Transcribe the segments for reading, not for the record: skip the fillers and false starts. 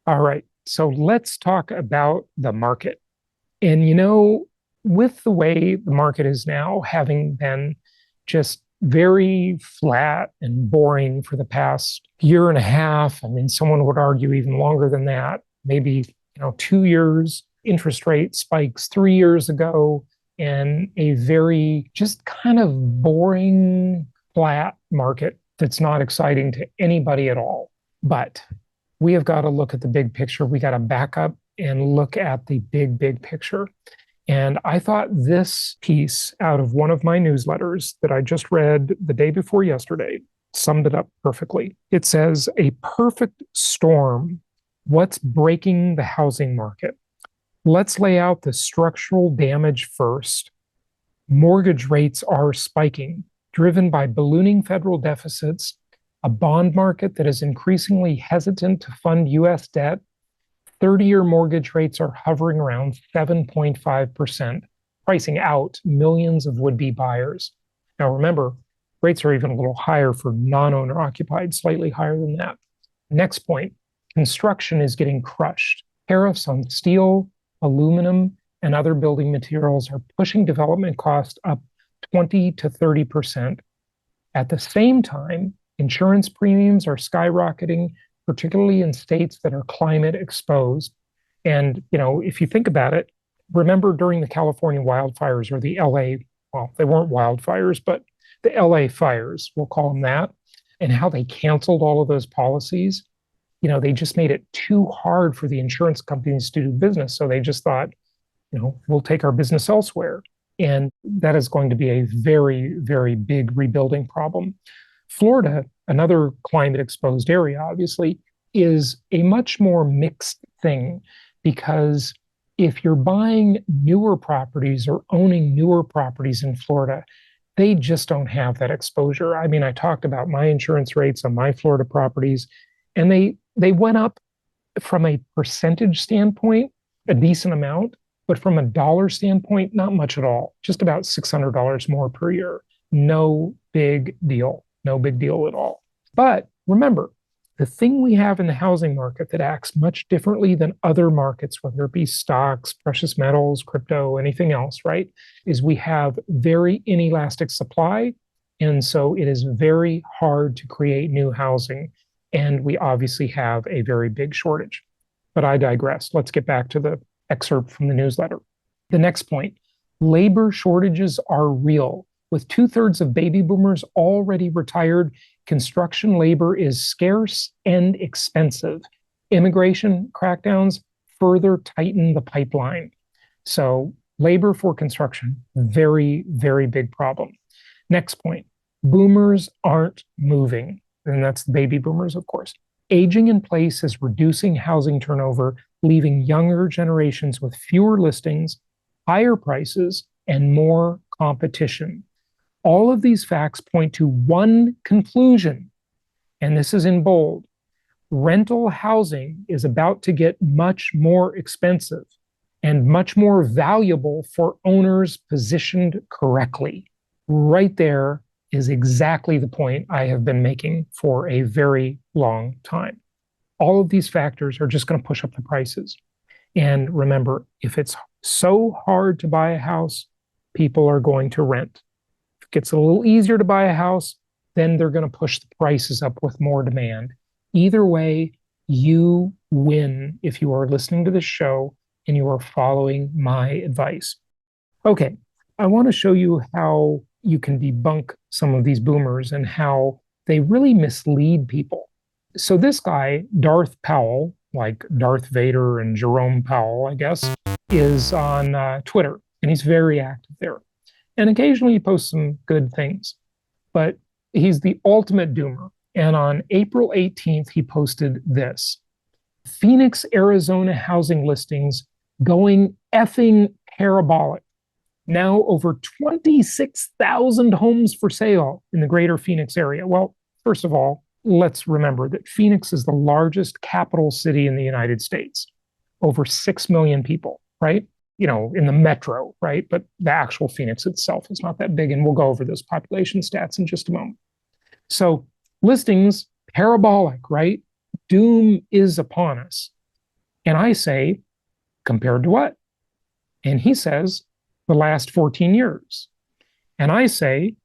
All right. So let's talk about the market. And with the way the market is now, having been just very flat and boring for the past year and a half, I mean, someone would argue even longer than that, maybe, 2 years, interest rate spikes 3 years ago, and a very just kind of boring, flat market that's not exciting to anybody at all. But we have got to look at the big picture. We got to back up and look at the big picture. And I thought this piece out of one of my newsletters that I just read the day before yesterday summed it up perfectly. It says, a perfect storm. What's breaking the housing market? Let's lay out the structural damage first. Mortgage rates are spiking, driven by ballooning federal deficits, a bond market that is increasingly hesitant to fund US debt. 30-year mortgage rates are hovering around 7.5%, pricing out millions of would-be buyers. Now remember, rates are even a little higher for non-owner occupied, slightly higher than that. Next point, construction is getting crushed. Tariffs on steel, aluminum, and other building materials are pushing development costs up 20 to 30%. At the same time, insurance premiums are skyrocketing, particularly in states that are climate exposed. And, if you think about it, remember during the California wildfires or the LA, well, they weren't wildfires, but the LA fires, we'll call them that, and how they canceled all of those policies. They just made it too hard for the insurance companies to do business. So they just thought, we'll take our business elsewhere. And that is going to be a very big rebuilding problem. Florida, another climate exposed area, obviously, is a much more mixed thing because if you're buying newer properties or owning newer properties in Florida, they just don't have that exposure. I mean, I talked about my insurance rates on my Florida properties, and they went up from a percentage standpoint, a decent amount, but from a dollar standpoint, not much at all, just about $600 more per year. No big deal. No big deal at all. But remember, the thing we have in the housing market that acts much differently than other markets, whether it be stocks, precious metals, crypto, anything else, right, is we have very inelastic supply. And so it is very hard to create new housing. And we obviously have a very big shortage. But I digress. Let's get back to the excerpt from the newsletter. The next point, labor shortages are real. With 2/3 of baby boomers already retired, construction labor is scarce and expensive. Immigration crackdowns further tighten the pipeline. So, labor for construction, very big problem. Next point, boomers aren't moving. And that's the baby boomers, of course. Aging in place is reducing housing turnover, leaving younger generations with fewer listings, higher prices, and more competition. All of these facts point to one conclusion, and this is in bold. Rental housing is about to get much more expensive and much more valuable for owners positioned correctly. Right there is exactly the point I have been making for a very long time. All of these factors are just going to push up the prices. And remember, if it's so hard to buy a house, people are going to rent. If it gets a little easier to buy a house, then they're going to push the prices up with more demand. Either way, you win if you are listening to this show and you are following my advice. Okay, I want to show you how you can debunk some of these boomers and how they really mislead people. So this guy, Darth Powell, like Darth Vader and Jerome Powell, I guess, is on Twitter, and he's very active there. And occasionally he posts some good things, but he's the ultimate doomer. And on April 18th, he posted this: Phoenix, Arizona housing listings going effing parabolic. Now over 26,000 homes for sale in the greater Phoenix area. Well, first of all, let's remember that Phoenix is the largest capital city in the United States. Over 6 million people, right? In the metro, right? But the actual Phoenix itself is not that big. And we'll go over those population stats in just a moment. So listings, parabolic, right? Doom is upon us. And I say, compared to what? And he says, the last 14 years. And I say,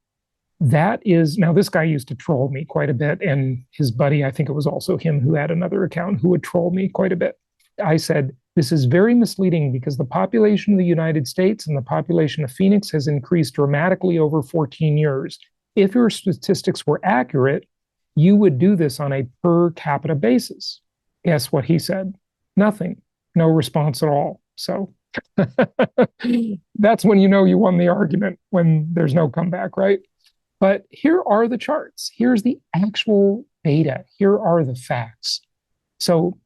that is now this guy used to troll me quite a bit. And his buddy, I think it was also him who had another account who would troll me quite a bit. I said, this is very misleading because the population of the United States and the population of Phoenix has increased dramatically over 14 years. If your statistics were accurate, you would do this on a per capita basis. Guess what he said? Nothing. No response at all. So that's when you know you won the argument, when there's no comeback, right? But here are the charts. Here's the actual data. Here are the facts. So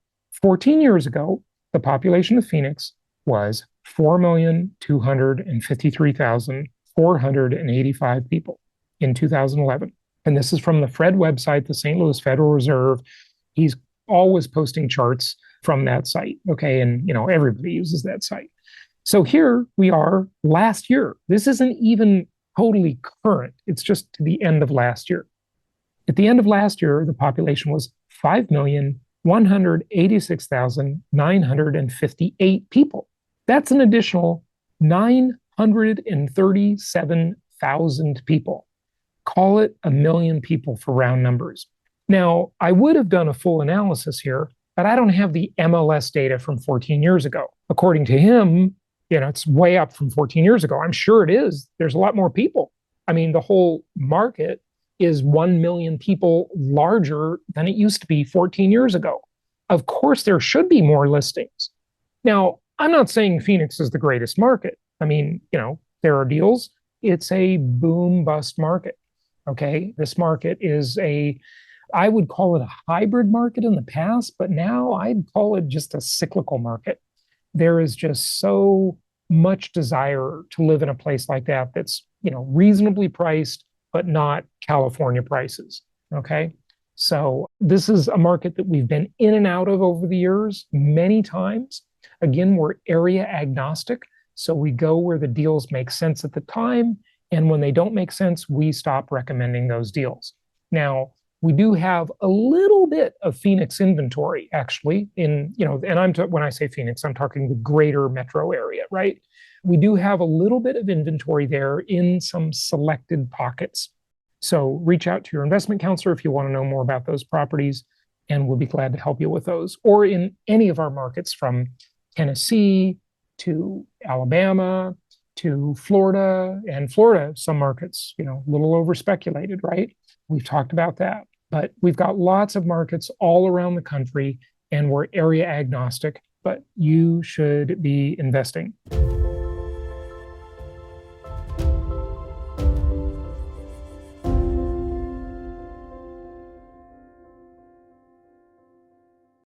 14 years ago, the population of Phoenix was 4,253,485 people in 2011. And this is from the Fred website, the St. Louis Federal Reserve. He's always posting charts from that site. Okay. And, everybody uses that site. So here we are last year. This isn't even totally current. It's just to the end of last year. At the end of last year, the population was 5,186,958 people. That's an additional 937,000 people. Call it 1,000,000 people for round numbers. Now, I would have done a full analysis here, but I don't have the MLS data from 14 years ago. According to him, it's way up from 14 years ago. I'm sure it is. There's a lot more people. I mean, the whole market is 1 million people larger than it used to be 14 years ago. Of course, there should be more listings. Now, I'm not saying Phoenix is the greatest market. I mean, there are deals. It's a boom bust market. Okay. This market is I would call it a hybrid market in the past, but now I'd call it just a cyclical market. There is just so much desire to live in a place like that that's reasonably priced, but not California prices. Okay. So this is a market that we've been in and out of over the years many times. Again, we're area agnostic. So we go where the deals make sense at the time. And when they don't make sense, we stop recommending those deals. Now, we do have a little bit of Phoenix inventory, actually, and when I say Phoenix, I'm talking the greater metro area, right? We do have a little bit of inventory there in some selected pockets. So reach out to your investment counselor if you want to know more about those properties, and we'll be glad to help you with those. Or in any of our markets from Tennessee to Alabama to Florida, and Florida, some markets, a little over speculated, right? We've talked about that. But we've got lots of markets all around the country, and we're area agnostic, but you should be investing.